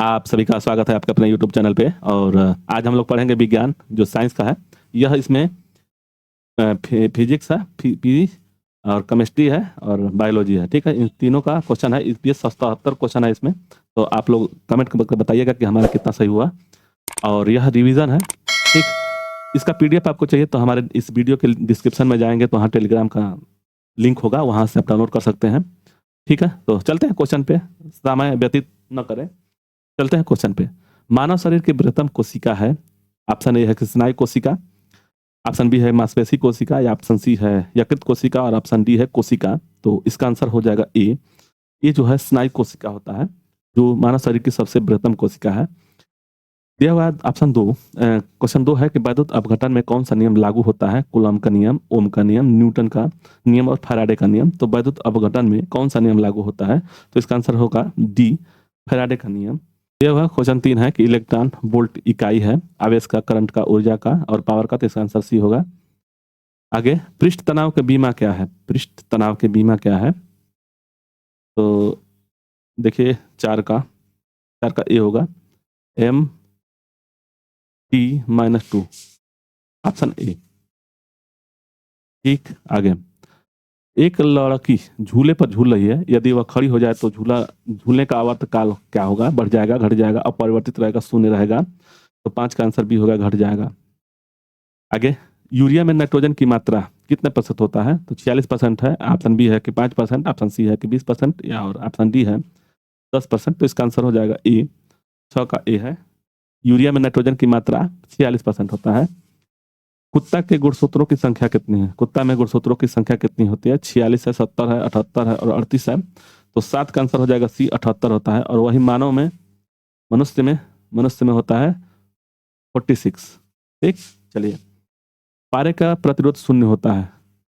आप सभी का स्वागत है आपके अपने यूट्यूब चैनल पे। और आज हम लोग पढ़ेंगे विज्ञान जो साइंस का है। यह इसमें फिजिक्स है, फिजिक्स और केमिस्ट्री है और बायोलॉजी है। ठीक है, इन तीनों का क्वेश्चन है। ये 77 क्वेश्चन है इसमें। तो आप लोग कमेंट करके बताइएगा कि हमारा कितना सही हुआ। और यह रिवीजन है। ठीक, इसका पीडीएफ आपको चाहिए तो हमारे इस वीडियो के डिस्क्रिप्शन में जाएंगे तो वहाँ टेलीग्राम का लिंक होगा, वहाँ से आप डाउनलोड कर सकते हैं। ठीक है, तो चलते हैं क्वेश्चन पे, समय व्यतीत न करें, चलते हैं क्वेश्चन पे। मानव शरीर की बृहत्तम कोशिका है। ऑप्शन ए है कि स्नायु कोशिका, ऑप्शन बी है मांसपेशी कोशिका, या ऑप्शन सी है यकृत कोशिका, और ऑप्शन डी है कोशिका। तो इसका आंसर हो जाएगा ए। ये जो है स्नायु कोशिका होता है, जो मानव शरीर की सबसे बृहत्तम कोशिका है। दिया हुआ ऑप्शन 2, क्वेश्चन 2 है कि वैद्युत अपघटन में कौन सा नियम लागू होता है? कूलॉम का नियम, ओम का नियम, न्यूटन का नियम और फैराडे का नियम। तो वैद्युत अपघटन में कौन सा नियम लागू होता है? तो इसका आंसर होगा डी, फैराडे का नियम। यह हुआ क्वेश्चन 3 है कि इलेक्ट्रॉन वोल्ट इकाई है आवेश का, करंट का, ऊर्जा का और पावर का। तो इसका आंसर सी होगा। आगे, पृष्ठ तनाव के बीमा क्या है? पृष्ठ तनाव के बीमा क्या है? तो देखिए, 4 का ए होगा M T-2, ऑप्शन ए। ठीक, आगे, एक लड़की झूले पर झूल रही है, यदि वह खड़ी हो जाए तो झूलने का आवर्त काल क्या होगा? बढ़ जाएगा, घट जाएगा, अपरिवर्तित रहेगा, शून्य रहेगा? तो 5 का आंसर बी होगा, घट जाएगा। आगे, यूरिया में नाइट्रोजन की मात्रा कितने प्रतिशत होता है? तो 46% है, ऑप्शन बी है कि 5%, ऑप्शन सी है कि 20%, या और ऑप्शन डी है 10%। तो इसका आंसर हो जाएगा ए, 6 का ए है। यूरिया में नाइट्रोजन की मात्रा 46% होता है। कुत्ता के गुणसूत्रों की संख्या कितनी है? कुत्ता में गुणसूत्रों की संख्या कितनी होती है? 46 है, 70 है, 78 है और 38 है। तो 7 का आंसर हो जाएगा सी, 78 होता है। और वही मानव में, मनुष्य में होता है 46। ठीक, चलिए। पारे का प्रतिरोध शून्य होता है।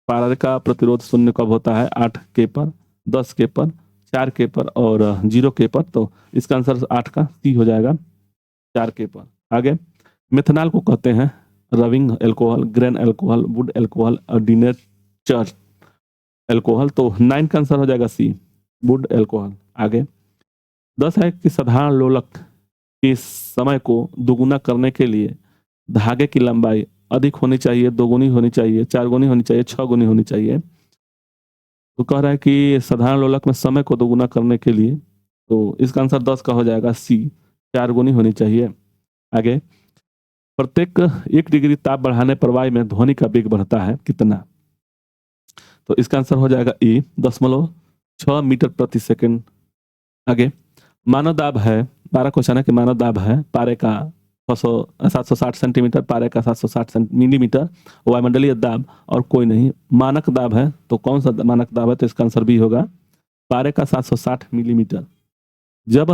पारे का प्रतिरोध शून्य कब होता है? 8 के पर, 10 के पर, 4 के पर और 0 के पर। तो इसका आंसर 8 का सी हो जाएगा, 4 के पर। आगे, मिथेनॉल को कहते हैं रविंग alcohol, grain alcohol, would alcohol और डिनेचर एल्कोहल। तो 9 का आंसर हो जाएगा सी, वुड एल्कोहल। आगे, 10 है कि साधारण लोलक के समय को दोगुना करने के लिए धागे की लंबाई अधिक होनी चाहिए, 2 गुनी होनी चाहिए, 4 गुनी होनी चाहिए, 6 गुनी होनी चाहिए? तो कह रहा है कि साधारण लोलक में समय को दोगुना करने के लिए, तो इसका आंसर 10 का हो जाएगा सी, 4 गुनी होनी चाहिए। आगे, प्रत्येक 1 डिग्री ताप बढ़ाने पर वायु में ध्वनि का वेग बढ़ता है कितना? तो इसका आंसर हो जाएगा ए, 0.6 मीटर प्रति सेकंड। आगे, मानव दाब है, 12 क्वेश्चन है कि मानव दाब है पारे का 760 सेंटीमीटर, पारे का 760 मिलीमीटर, वायुमंडलीय दाब और कोई नहीं। मानक दाब है, तो कौन सा मानक दाब है? तो इसका आंसर बी होगा, पारे का 760 मिलीमीटर। जब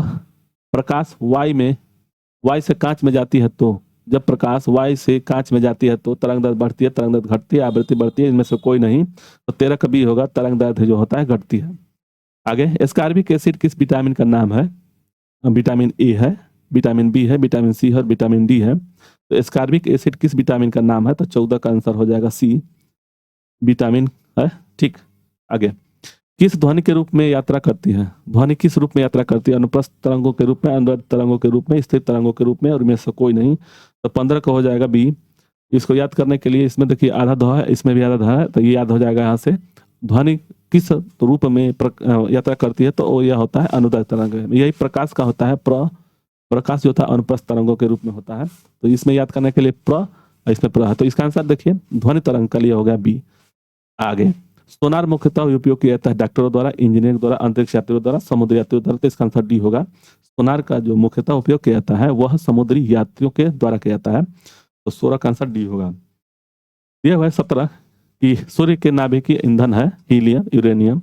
प्रकाश वायु से कांच में जाती है, तो जब प्रकाश वायु से कांच में जाती है तो तरंग दैर्घ्य बढ़ती है, तरंग दैर्घ्य घटती है, आवृत्ति बढ़ती है? इनमें से कोई नहीं। तो 13 का बी होगा, तरंग दैर्घ्य जो होता है घटती है। आगे, एस्कॉर्बिक एसिड किस विटामिन का नाम है? विटामिन ए है, विटामिन बी है, विटामिन सी है और विटामिन डी है। तो एस्कॉर्बिक एसिड किस विटामिन का नाम है? तो 14 का आंसर हो जाएगा सी, विटामिन है। ठीक, आगे, किस ध्वनि के रूप में यात्रा करती है? ध्वनि किस रूप में यात्रा करती है? अनुप्रस्थ तरंगों के रूप में, अनुदैर्ध्य तरंगों के रूप में, स्थिर तरंगों के रूप में, और इनमें से कोई नहीं। तो 15 का हो जाएगा बी। इसको याद करने के लिए इसमें देखिए आधा ध है, इसमें भी आधा ध है, तो ये याद हो जाएगा यहाँ से। ध्वनि किस रूप में यात्रा करती है? तो यह होता है अनुदैर्ध्य तरंग। यही प्रकाश का होता है, प्रकाश जो था अनुप्रस्थ तरंगों के रूप में होता है। तो इसमें याद करने के लिए इसमें प्र है। तो इसका आंसर देखिए ध्वनि तरंग का लिए हो गया बी। आगे, सोनार मुख्यतः उपयोग किया जाता है डॉक्टरों द्वारा, इंजीनियर द्वारा, अंतरिक्ष यात्रियों द्वारा, समुद्री यात्रियों द्वारा। तो इसका आंसर डी होगा। सोनार का जो मुख्यतः उपयोग किया जाता है वह समुद्री यात्रियों के द्वारा किया जाता है। तो 16 का आंसर डी होगा। यह हुआ 17 कि सूर्य के नाभिकीय ईंधन है हीलियम, यूरेनियम,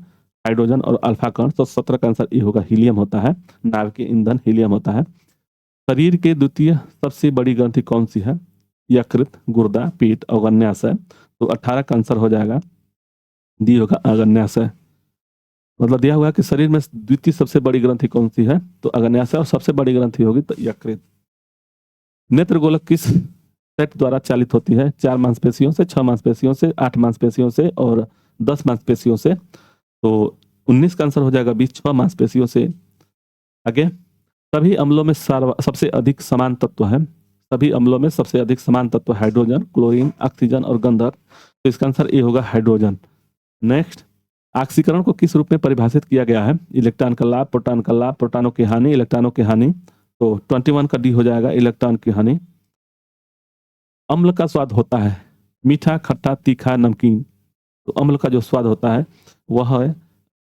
हाइड्रोजन और अल्फा कण। तो 17 का आंसर ए होगा, हीलियम होता है। नाभिकीय ईंधन हीलियम होता है। शरीर के द्वितीय सबसे बड़ी ग्रंथि कौन सी है? यकृत, गुर्दा, पीठ और अग्न्याशय। तो 18 का आंसर हो जाएगा डी होगा, अग्न्याशय। मतलब दिया हुआ है कि शरीर में द्वितीय सबसे बड़ी ग्रंथि कौन सी है? तो अग्न्याशय। और सबसे बड़ी ग्रंथि होगी तो यकृत। नेत्र गोलक किस सेट द्वारा चालित होती है? 4 मांसपेशियों से, 6 मांसपेशियों से, 8 मांसपेशियों से और 10 मांसपेशियों से। तो 19 का आंसर हो जाएगा 20, 6 मांसपेशियों से। आगे, सभी अम्लों में सबसे अधिक समान तत्व है, सभी अम्लों में सबसे अधिक समान तत्व हाइड्रोजन, क्लोरीन, ऑक्सीजन और गंधक। तो इसका आंसर ए होगा हाइड्रोजन। नेक्स्ट, ऑक्सीकरण को किस रूप में परिभाषित किया गया है? इलेक्ट्रॉन का लाभ, प्रोटॉन का लाभ, प्रोटॉनों की हानि, इलेक्ट्रॉनों की हानि। तो 21 का डी हो जाएगा, इलेक्ट्रॉन की हानि। अम्ल का स्वाद होता है मीठा, खट्टा, तीखा, नमकीन। तो अम्ल का जो स्वाद होता है वह है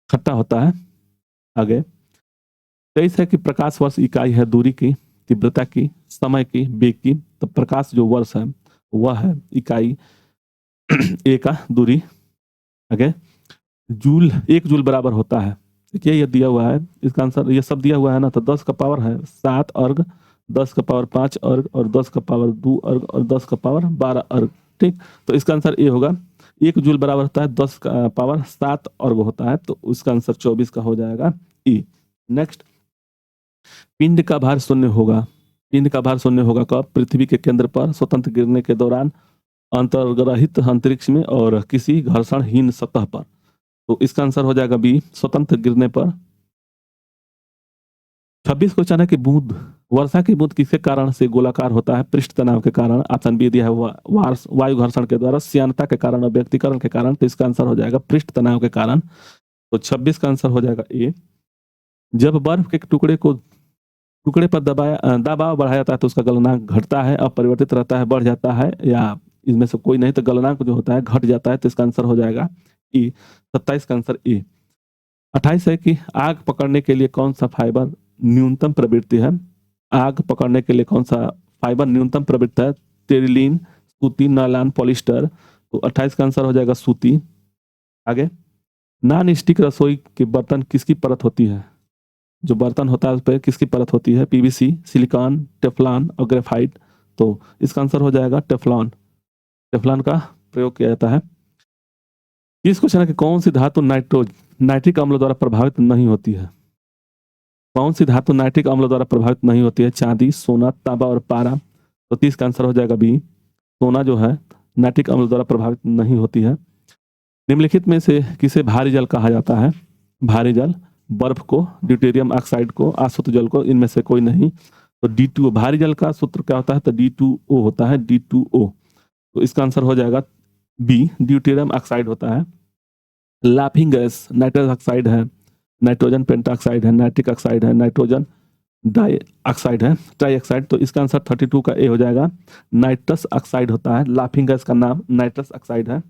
खट्टा होता है। आगे 23 है कि प्रकाश वर्ष इकाई है दूरी की, तीव्रता की, समय की, वेग की। तो प्रकाश जो वर्ष है वह है इकाई ए का दूरी। आगे जूल, 1 जूल बराबर होता है, देखिए ये दिया हुआ है, इसका आंसर ये सब दिया हुआ है ना, तो 10 का पावर है 7 अर्ग, 10 का पावर 5 अर्ग और 10 का पावर 2 अर्ग और 10 का पावर 12 अर्ग। ठीक, तो इसका आंसर ए होगा। 1 जूल बराबर होता है 10 का पावर 7 अर्ग होता है, तो उसका आंसर 24 का हो जाएगा ई। नेक्स्ट, पिंड का भार शून्य होगा, पिंड का भार शून्य होगा कब? पृथ्वी के केंद्र पर स्वतंत्र गिरने के दौरान, अंतर्ग्रहित अंतरिक्ष में और किसी घर्षणहीन सतह पर। तो इसका आंसर हो जाएगा बी, स्वतंत्र गिरने पर। 26 क्वेश्चन है कि बूंद, वर्षा की बूंद किसके कारण से गोलाकार होता है? पृष्ठ तनाव के कारण। ऑप्शन बी दिया है वायु घर्षण के द्वारा, श्यानता के कारण और व्यक्तिकरण के कारण। तो इसका आंसर हो जाएगा पृष्ठ तनाव के कारण। तो 26 का आंसर हो जाएगा ए। जब बर्फ के टुकड़े पर दबाव बढ़ाया जाता है तो उसका गलनांक घटता है, अपरिवर्तित रहता है, बढ़ जाता है, या इसमें से कोई नहीं, तो गलनांक जो होता है घट जाता है। तो इसका आंसर हो जाएगा ई। 27 का आंसर ए। 28 है कि आग पकड़ने के लिए कौन सा फाइबर न्यूनतम प्रवृत्ति है? आग पकड़ने के लिए कौन सा फाइबर न्यूनतम प्रवृत्ति है? टेरिलीन, सूती, नायलॉन, पॉलिस्टर। तो 28 का आंसर हो जाएगा सूती। आगे, नॉन स्टिक रसोई के बर्तन किसकी परत होती है? जो बर्तन होता है उस पर किसकी परत होती है? पीवीसी, सिलिकॉन, टेफ्लॉन और ग्रेफाइट। तो इसका आंसर हो जाएगा टेफ्लॉन। टेफ्लॉन का प्रयोग किया जाता है। इस क्वेश्चन है कि कौन सी धातु नाइट्रिक अम्ल द्वारा प्रभावित नहीं होती है? कौन सी धातु नाइट्रिक अम्ल द्वारा प्रभावित नहीं होती है? चांदी, सोना, तांबा और पारा। तो 30 का आंसर हो जाएगा बी, सोना जो है नाइट्रिक अम्ल द्वारा प्रभावित नहीं होती है। निम्नलिखित में से किसे भारी जल कहा जाता है? भारी जल, बर्फ को, ड्यूटेरियम ऑक्साइड को, आसुत जल को, इनमें से कोई नहीं। तो D2O, भारी जल का सूत्र क्या होता है? तो D2O होता है, D2O। तो इसका आंसर हो जाएगा बी, ड्यूटेरियम ऑक्साइड होता है। लाफिंग गैस नाइट्रस ऑक्साइड है, नाइट्रोजन पेंटाऑक्साइड है, नाइट्रिक ऑक्साइड है, नाइट्रोजन डाई ऑक्साइड है, ट्राई ऑक्साइड। तो इसका आंसर 32 का ए हो जाएगा, नाइट्रस ऑक्साइड होता है। लाफिंग गैस का नाम नाइट्रस ऑक्साइड है।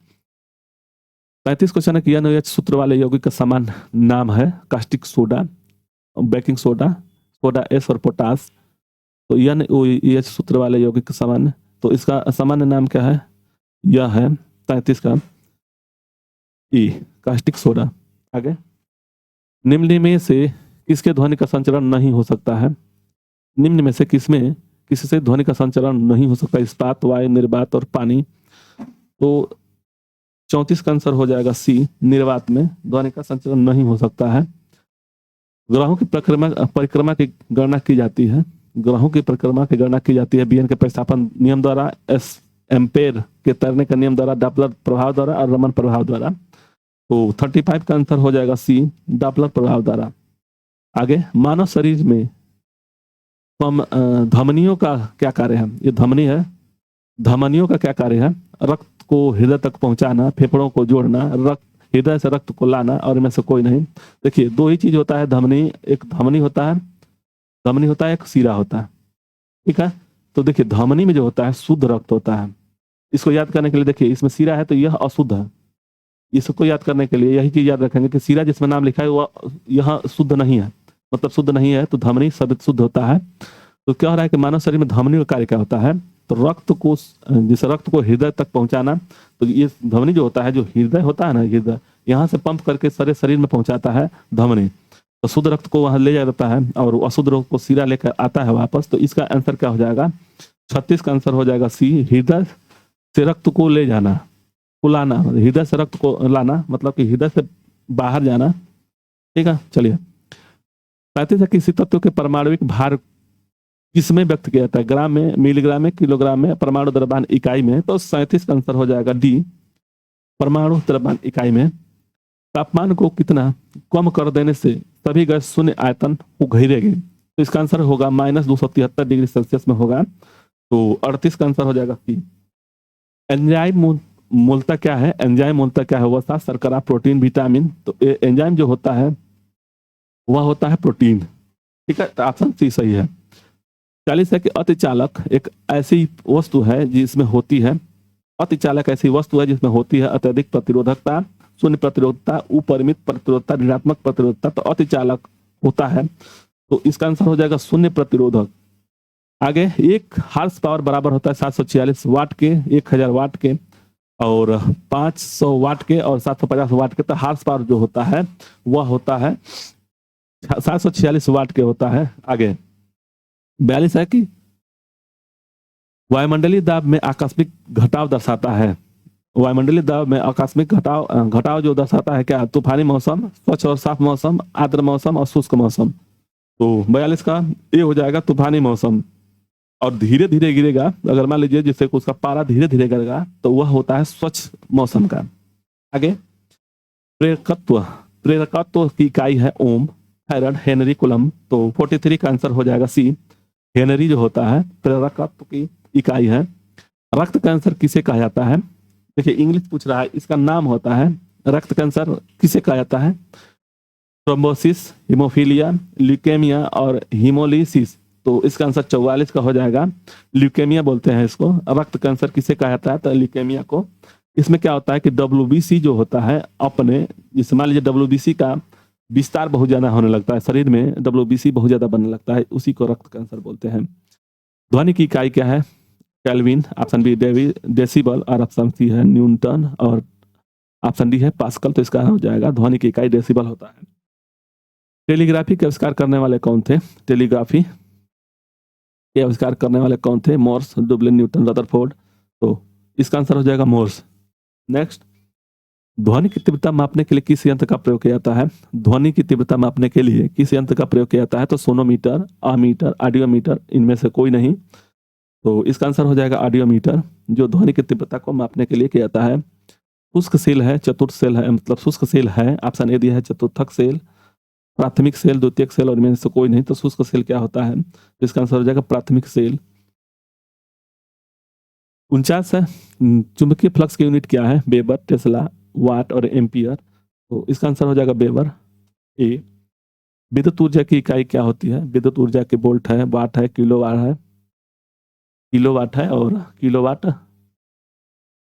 35 क्वेश्चन है कि NaOH सूत्र वाले यौगिक का समान नाम है? Caustic soda, baking soda, soda S और पोटास। तो NaOH सूत्र वाले यौगिक का सामान्य, तो इसका सामान्य नाम क्या है? यह है 33 का ई, कास्टिक सोडा। आगे, निम्न में से किसके ध्वनि का संचरण नहीं हो सकता है? निम्न में से किससे ध्वनि का संचरण नहीं हो सकता? इस्पात, वायु, निर्वात और पानी। तो 34 का आंसर हो जाएगा सी, निर्वात में ध्वनि का संचरण नहीं हो सकता है। ग्रहों की परिक्रमा की गणना की जाती है, ग्रहों की परिक्रमा की गणना की जाती है बीएन के प्रतिस्थापन नियम द्वारा, एस एम्पेयर के तैरने का नियम द्वारा, डॉपलर प्रभाव द्वारा और रमन प्रभाव द्वारा। तो 35 का आंसर हो जाएगा सी, डॉपलर प्रभाव द्वारा। आगे, मानव शरीर में धमनियों का क्या कार्य है? ये धमनी है, धमनियों का क्या कार्य है? रक्त को हृदय तक पहुंचाना, फेफड़ों को जोड़ना, हृदय से रक्त को लाना, और इनमें से कोई नहीं। देखिए, दो ही चीज होता है धमनी, एक धमनी होता है, एक सीरा होता है। ठीक है, तो देखिए धमनी में जो होता है शुद्ध रक्त होता है। इसको याद करने के लिए देखिए, इसमें सीरा है तो यह अशुद्ध है। इसको याद करने के लिए यही चीज याद रखेंगे कि सीरा जिसमें नाम लिखा है वह यह शुद्ध नहीं है, मतलब शुद्ध नहीं है, तो धमनी शुद्ध होता है। तो क्या हो रहा है कि मानव शरीर में धमनी का कार्य क्या होता है? तो रक्त को हृदय तक पहुंचाना। तो ये धमनी जो होता है, जो हृदय होता है ना, हृदय यहाँ से पंप करके सारे शरीर में पहुंचाता है धमनी। तो शुद्ध रक्त को वहां ले जाता है और अशुद्ध रक्त को सीरा लेकर आता है वापस। तो इसका आंसर क्या हो जाएगा? 36 का आंसर हो जाएगा सी, हृदय से रक्त को ले जाना, लाना, हृदय से रक्त को लाना, मतलब कि हृदय से बाहर जाना। ठीक है, चलिए। 35 है, किसी तत्व के परमाणुविक भार किसमें व्यक्त किया जाता है? ग्राम में, मिलीग्राम में, किलोग्राम में, परमाणु द्रव्यमान इकाई में। तो 37 का आंसर हो जाएगा डी, परमाणु द्रव्यमान इकाई में। तापमान को कितना कम कर देने से सभी गैस शून्य आयतन को घेरेगी? तो इसका आंसर होगा -273 डिग्री सेल्सियस में होगा। तो 38 का आंसर हो जाएगा सी। एंजाइम मूलतः क्या है? एंजाइम मूलतः क्या है? वसा, शर्करा, प्रोटीन, विटामिन। तो एंजाइम जो होता है वह होता है प्रोटीन। ठीक है, तो ऑप्शन सी सही है। 40 है कि अतिचालक एक ऐसी वस्तु है जिसमें होती है, अतिचालक ऐसी वस्तु है जिसमें होती है अत्यधिक प्रतिरोधकता, शून्य प्रतिरोधकता, उपरिमित प्रतिरोधकता, ऋणात्मक प्रतिरोधकता। तो अतिचालक होता है, तो इसका आंसर हो जाएगा शून्य प्रतिरोधक। आगे, एक हार्स पावर बराबर होता है 746 वाट के, 1000 वाट के और 500 वाट के और 750 वाट के। तो हार्स पावर जो होता है वह होता है 746 वाट के होता है। आगे 42 है कि वायुमंडलीय दाब में आकस्मिक घटाव दर्शाता है। वायुमंडलीय दाब में आकस्मिक घटाव जो दर्शाता है क्या? तूफानी मौसम, स्वच्छ और साफ मौसम, आर्द्र मौसम और शुष्क मौसम। तो 42 का ये हो जाएगा तूफानी मौसम। और धीरे धीरे गिरेगा, अगर मान लीजिए जिससे उसका पारा धीरे धीरे गिरेगा तो वह होता है स्वच्छ मौसम का। आगे, प्रेरकत्व, प्रेरकत्व की इकाई है ओम, फैराड, हेनरी, कूलम। तो 43 का आंसर हो जाएगा सी। हेनरी जो होता है प्रेरकत्व की इकाई है। रक्त कैंसर किसे कहा जाता है? देखिए इंग्लिश पूछ रहा है, इसका नाम होता है रक्त कैंसर किसे कहा जाता है? थ्रोम्बोसिस, हीमोफीलिया, ल्यूकेमिया और हीमोलिसिस। तो इसका आंसर 44 का हो जाएगा। ल्यूकेमिया बोलते हैं इसको। रक्त कैंसर किसे कहा जाता है? तो ल्यूकेमिया को। इसमें क्या होता है कि WBC जो होता है अपने, जैसे मान लीजिए WBC का विस्तार बहुत ज्यादा होने लगता है शरीर में, WBC बहुत ज्यादा बनने लगता है, उसी को रक्त कैंसर बोलते हैं। ध्वनि की इकाई क्या है? केल्विन, ऑप्शन बी डेसिबल और ऑप्शन सी है न्यूटन और ऑप्शन डी है पास्कल। तो इसका हो जाएगा ध्वनि की इकाई डेसिबल होता है। टेलीग्राफी के आविष्कार करने वाले कौन थे? टेलीग्राफी के आविष्कार करने वाले कौन थे? Morse, Dublin, Newton, Rutherford. तो इसका आंसर हो जाएगा मोर्स। नेक्स्ट, ध्वनि की तीव्रता मापने के लिए किस यंत्र का प्रयोग किया जाता है? ध्वनि की तीव्रता मापने के लिए किस यंत्र का प्रयोग किया जाता है? तो सोनोमीटर, आमीटर, ऑडियोमीटर, इनमें से कोई नहीं। तो इसका आंसर हो जाएगा ऑडियोमीटर, जो ध्वनि की तीव्रता को मापने के लिए किया जाता है। शुष्क सेल है, चतुर्थ सेल है, मतलब शुष्क सेल है, ऑप्शन ए दिया है चतुर्थक सेल, प्राथमिक सेल, द्वितीयक सेल और इनमें से कोई नहीं। तो शुष्क सेल क्या होता है? तो इसका आंसर हो जाएगा प्राथमिक सेल। 49 है, चुंबकीय फ्लक्स की यूनिट क्या है? वेबर, टेस्ला, वाट और एम्पियर। तो इसका आंसर हो जाएगा वेबर, ए। विद्युत ऊर्जा की इकाई क्या होती है? विद्युत ऊर्जा के वोल्ट है, वाट है, किलोवाट है, किलोवाट है और किलोवाट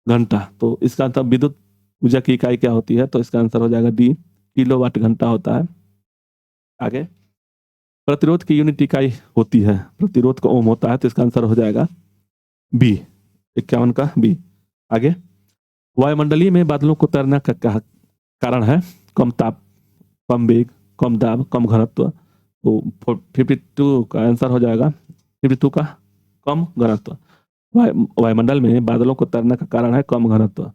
घंटा। तो इसका आंसर विद्युत ऊर्जा की इकाई क्या होती है? तो इसका आंसर हो जाएगा डी, किलोवाट घंटा होता है। आगे, प्रतिरोध की यूनिट इकाई होती है, प्रतिरोध का ओम होता है। तो इसका आंसर हो जाएगा बी, 51 का बी। आगे, वायुमंडलीय में बादलों को तैरने का कारण है? कम ताप, कम वेग, कम दाब, कम घनत्व। तो 52 का आंसर हो जाएगा 52 का कम घनत्व। वायुमंडल में बादलों को तैरने का कारण है कम घनत्व।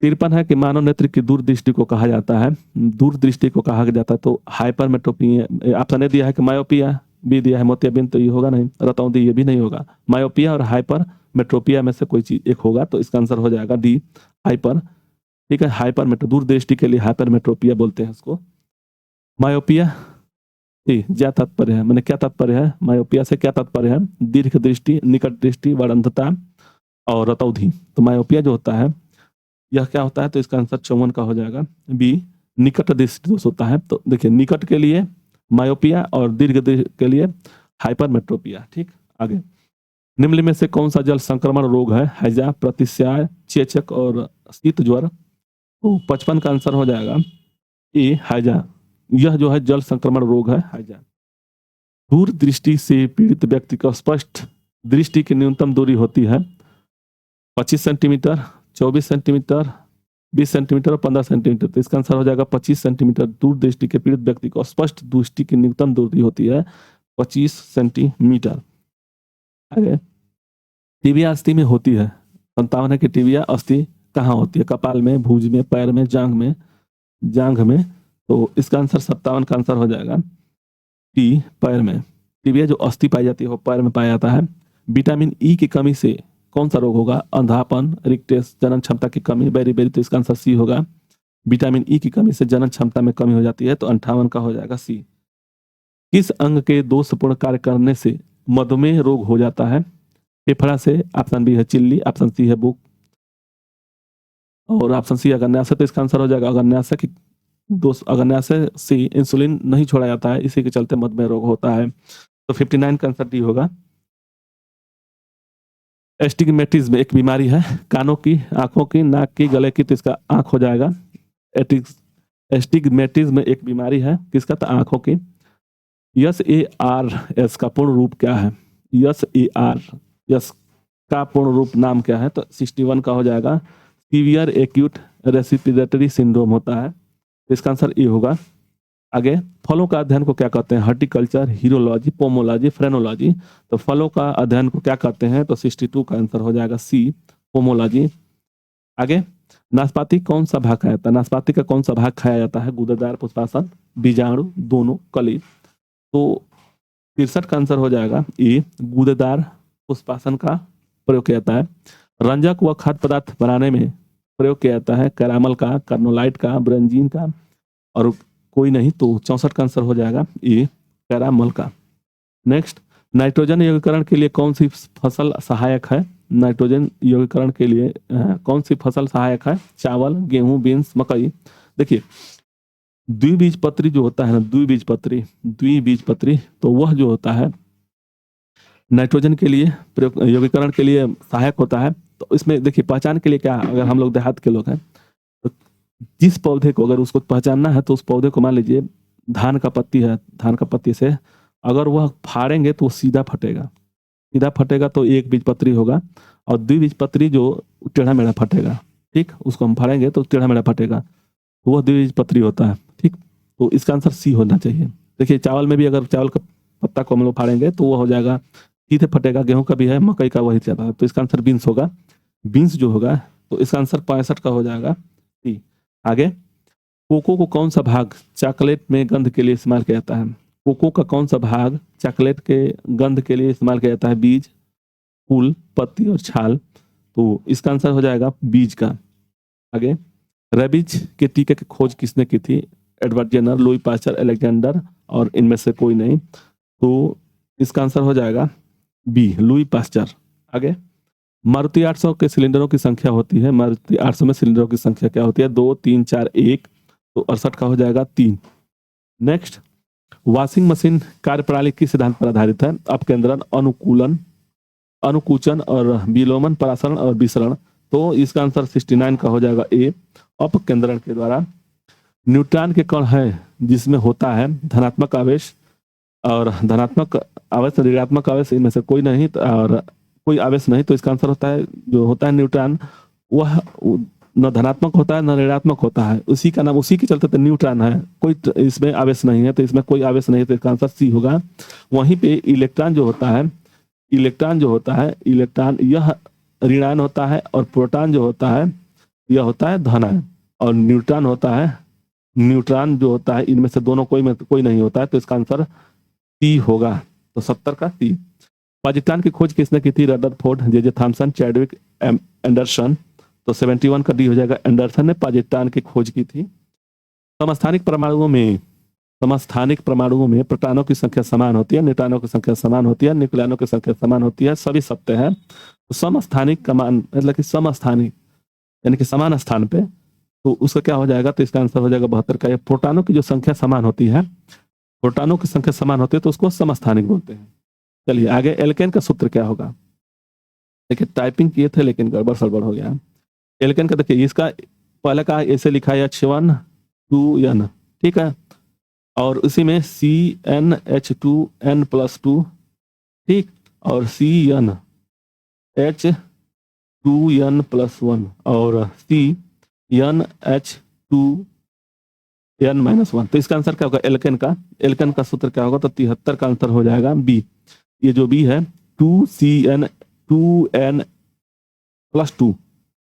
53 है कि मानव नेत्र की दूरदृष्टि को कहा जाता है, दूरदृष्टि को कहा जाता है तो हाइपरमेट्रोपिया। ऑप्शन ए दिया है कि मायोपिया, बी दिया है मोतियाबिंद। तो ये होगा नहीं, रतौंधी ये भी नहीं होगा। मायोपिया और हाइपरमेट्रोपिया में से कोई चीज एक होगा। तो इसका आंसर हो जाएगा डी, हाइपर। ठीक है, हाइपरमेट्रो, दूरदृष्टि के लिए हाइपरमेट्रोपिया बोलते हैं इसको। मायोपिया क्या तात्पर्य है, मैंने क्या तात्पर्य है? मायोपिया से क्या तात्पर्य है? दीर्घ दृष्टि, निकट दृष्टि, अंधता और रतौंधी। तो मायोपिया जो होता है यह क्या होता है? तो इसका आंसर 54 का हो जाएगा बी, निकट दृष्टि दोष होता है। तो देखिए निकट के लिए मायोपिया और दीर्घ दृष्टि के लिए हाइपरमेट्रोपिया। ठीक, आगे, निम्न में से कौन सा जल संक्रमण रोग है? हैजा, प्रतिस्याय, चेचक और शीत ज्वर। तो 55 का आंसर हो जाएगा ए, हैजा। यह जो है जल संक्रमण रोग है हैजा। दूर दृष्टि से पीड़ित व्यक्ति को स्पष्ट दृष्टि की न्यूनतम दूरी होती है 25 सेंटीमीटर, 24 सेंटीमीटर, 20 सेंटीमीटर और 15 सेंटीमीटर। तो इसका आंसर हो जाएगा 25 सेंटीमीटर। दूर दृष्टि के पीड़ित व्यक्ति को स्पष्ट दृष्टि की न्यूनतम दूरी होती है 25 सेंटीमीटर। आगे, टिबिया अस्थि में होती है। 57 है कि टिबिया अस्थि कहाँ होती है? कपाल में, भुज में, पैर में, जांघ में, जांघ में। तो इसका आंसर 57 का आंसर हो जाएगा टी, पैर में। टिबिया जो अस्थि पाई जाती है वो पैर में पाया जाता है। विटामिन ई की कमी से कौन सा रोग होगा? अंधापन, रिक्टेस, जनन क्षमता की कमी, बेरी। तो इसका आंसर सी होगा। विटामिन ई की कमी से जनन क्षमता में कमी हो जाती है। तो 58 का हो जाएगा सी। किस अंग के दोषपूर्ण कार्य करने से मधुमेह रोग हो जाता है? फेफड़ा से, ऑप्शन बी है चिल्ली, ऑप्शन सी है बुक और ऑप्शन सी अग्न्याशय। तो इसका आंसर हो जाएगा अग्न्याशय की दोष, अग्न्याशय से इंसुलिन नहीं छोड़ा जाता है, इसी के चलते मधुमेह रोग होता है। तो 59 का आंसर डी होगा। एस्टिग्मेटिज्म एक बीमारी है, कानों की, आंखों की, नाक की, गले की, तो इसका आंख हो जाएगा। एस्टिग्मेटिज्म एक बीमारी है, किसका? तो आंखों की। SARS का पूर्ण रूप क्या है? SARS का पूर्ण रूप नाम क्या है? तो 61 का हो जाएगा सीवियर एक्यूट रेस्पिरेटरी सिंड्रोम होता है। तो इसका आंसर ए होगा। आगे, फलों का अध्ययन को क्या कहते हैं? हॉर्टिकल्चर, हीरोलॉजी, पोमोलॉजी, फ्रेनोलॉजी। तो फलों का अध्ययन को क्या कहते हैं? तो 62 का आंसर हो जाएगा सी, पोमोलॉजी। आगे, नाशपाती कौन सा भाग खाया जाता है? नाशपाती का कौन सा भाग खाया जाता है? गूदेदार, पुष्पासन, बीजाणु, दोनों, कली। तो 63 का आंसर हो जाएगा ए, गूदेदार पुष्पासन का प्रयोग किया जाता है। रंजक व खाद्य पदार्थ बनाने में प्रयोग किया जाता है कैरामल का, कार्नोलाइट का, ब्रेंजीन का और कोई नहीं। तो 64 का आंसर हो जाएगा ए, कैरामल का। नेक्स्ट, नाइट्रोजन यौगिकरण के लिए कौन सी फसल सहायक है? नाइट्रोजन यौगिकरण के लिए कौन सी फसल सहायक है? चावल, गेहूं, बीन्स, मकई। देखिए, द्विबीजपत्री जो होता है ना, द्विबीजपत्री, तो वह जो होता है नाइट्रोजन के लिए यौगिकरण के लिए सहायक होता है। तो इसमें देखिए, पहचान के लिए क्या, अगर हम लोग देहात के लोग हैं तो जिस पौधे को अगर उसको पहचानना है तो उस पौधे को मान लीजिए धान का पत्ती है, धान का पत्ती से अगर वह फाड़ेंगे तो सीधा फटेगा तो एक बीजपत्री होगा, और द्विबीजपत्री जो टेढ़ा मेढ़ा फटेगा, ठीक, उसको हम फाड़ेंगे तो टेढ़ा मेढ़ा फटेगा, तो वह द्विबीजपत्री होता है। ठीक, तो इसका आंसर सी होना चाहिए। देखिए, चावल में भी अगर चावल का पत्ता को हम लोग फाड़ेंगे तो वह हो जाएगा सीधे फटेगा, गेहूं का भी है, मकई का वही चल रहा है। तो इसका आंसर बीन्स होगा। बीन्स जो होगा तो इसका आंसर 65 का हो जाएगा सी। आगे, कोको को कौन सा भाग चॉकलेट में गंध के लिए इस्तेमाल किया जाता है? कोको का कौन सा भाग चॉकलेट के गंध के लिए इस्तेमाल किया जाता है? बीज, फूल, पत्ती और छाल। तो इसका आंसर हो जाएगा बीज का। आगे, रेबीज के टीके की खोज किसने की थी? Edward Jenner, Louis Pasteur, Alexander और इनमें से कोई नहीं। तो इसका आंसर हो जाएगा बी, लुई पास्चर। आगे, मारुति 800 के सिलेंडरों की संख्या होती है, मारुति 800 में सिलेंडरों की संख्या क्या होती है? 2, 3, 4, 1। तो 68 का हो जाएगा 3। नेक्स्ट, वॉशिंग मशीन कार्यप्रणाली किस सिद्धांत पर आधारित है? अपकेंद्रण, अनुकूलन, अनुकूचन और विलोमन, परासरण और विसरण। तो इसका आंसर 69 का हो जाएगा ए, अपकेंद्रण के द्वारा। न्यूट्रॉन के कण है जिसमें होता है धनात्मक आवेश और धनात्मक आवेश, ऋणात्मक आवेश, इनमें से कोई नहीं और कोई आवेश नहीं। तो इसका आंसर होता है जो होता है न्यूट्रॉन, वह न धनात्मक होता है न ऋणात्मक होता है, उसी का नाम, उसी के चलते तो न्यूट्रॉन है, कोई इसमें आवेश नहीं है। तो इसमें कोई आवेश नहीं है, तो इसका आंसर सी होगा। वहीं पे इलेक्ट्रॉन जो होता है, इलेक्ट्रॉन यह ऋणायन होता है और प्रोटॉन जो होता है यह होता है धनायन, और न्यूट्रॉन जो होता है इनमें से दोनों कोई नहीं होता है। तो इसका आंसर सी होगा। तो 70 का सी। पाजिट्रान की खोज किसने की थी? Rutherford, J Thomson, Chadwick, Anderson. तो 71 का डी हो जाएगा, एंडरसन ने पाजिट्रान की खोज की थी। समस्थानिक परमाणुओं में प्रोटॉनों की संख्या समान होती है, न्यूट्रॉनों की संख्या समान होती है, न्यूक्लियनों की संख्या समान होती है, सभी सत्य है। तो समस्थानिक का मान मतलब कि समस्थानिक यानी कि समान स्थान पे, तो उसका क्या हो जाएगा? तो इसका आंसर हो जाएगा 72 का। प्रोटॉनों की जो संख्या समान होती है, तो उसको समस्थानिक बोलते हैं। चलिए आगे, एल्केन का सूत्र क्या होगा? देखिए, टाइपिंग किए थे लेकिन गड़बड़ सड़बड़ हो गया। एल्केन का देखिए, इसका पहले का ऐसे लिखा है H1 2N, ठीक है, और उसी में CnH2n+2, ठीक, और CnH2n+1 और CnH2n-1। तो इसका आंसर क्या होगा एल्केन का सूत्र क्या होगा? तो 73 का आंसर हो जाएगा बी। ये जो बी है 2n+2,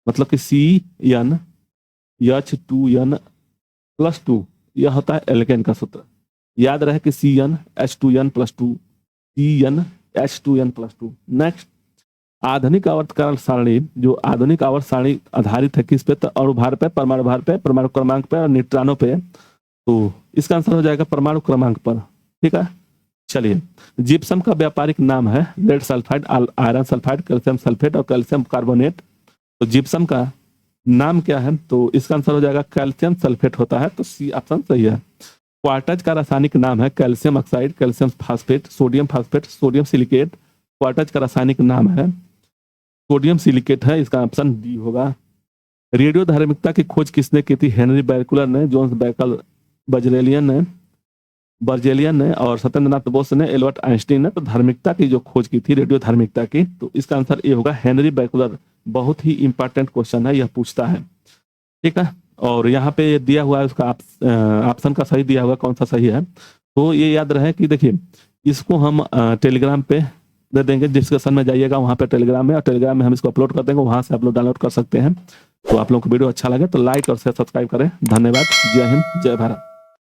मतलब कि CnH2n+2, यह होता है एल्केन का सूत्र। याद रहे कि CnH2n+2, CnH2n+2। नेक्स्ट, आधुनिक आवर्तकाल सारणी, जो आधुनिक आवर्त सारणी आधारित है किस पे? तो अणुभार पे, परमाणु भार पे, परमाणु क्रमांक पे और न्यूट्रॉनों पे। तो इसका आंसर हो जाएगा परमाणु क्रमांक पर, ठीक है। चलिए, जिप्सम का व्यापारिक नाम है lead sulphide, iron sulphide, calcium sulphate और कैल्शियम कार्बोनेट। तो जिप्सम का नाम क्या है? तो इसका आंसर हो जाएगा कैल्शियम सल्फेट होता है, तो सी ऑप्शन सही है। क्वार्टज का रासायनिक नाम है calcium oxide, calcium phosphate, sodium sodium silicate. Quartz का रासायनिक नाम है सोडियम सिलिकेट है, इसका ऑप्शन डी होगा। रेडियो धार्मिकता की खोज किसने की थी? हेनरी बैकुलर ने, जोन्स बैकल बर्जेलियन ने और सत्येंद्रनाथ बोस ने, एल्बर्ट आइंस्टीन ने। तो धार्मिकता की जो खोज की थी रेडियो धार्मिकता की, तो इसका आंसर ए होगा हेनरी बैकुलर। बहुत ही इंपॉर्टेंट क्वेश्चन है, यह पूछता है, ठीक है। और यहाँ पे दिया हुआ है उसका ऑप्शन का सही दिया हुआ, कौन सा सही है। तो ये याद रहे कि देखिए इसको हम टेलीग्राम पे दे देंगे, डिस्कशन में जाइएगा वहाँ पे टेलीग्राम में, और टेलीग्राम में हम इसको अपलोड कर देंगे, वहाँ से आप लोग डाउनलोड कर सकते हैं। तो आप लोगों को वीडियो अच्छा लगे तो लाइक और सब्सक्राइब करें। धन्यवाद। जय हिंद, जय भारत।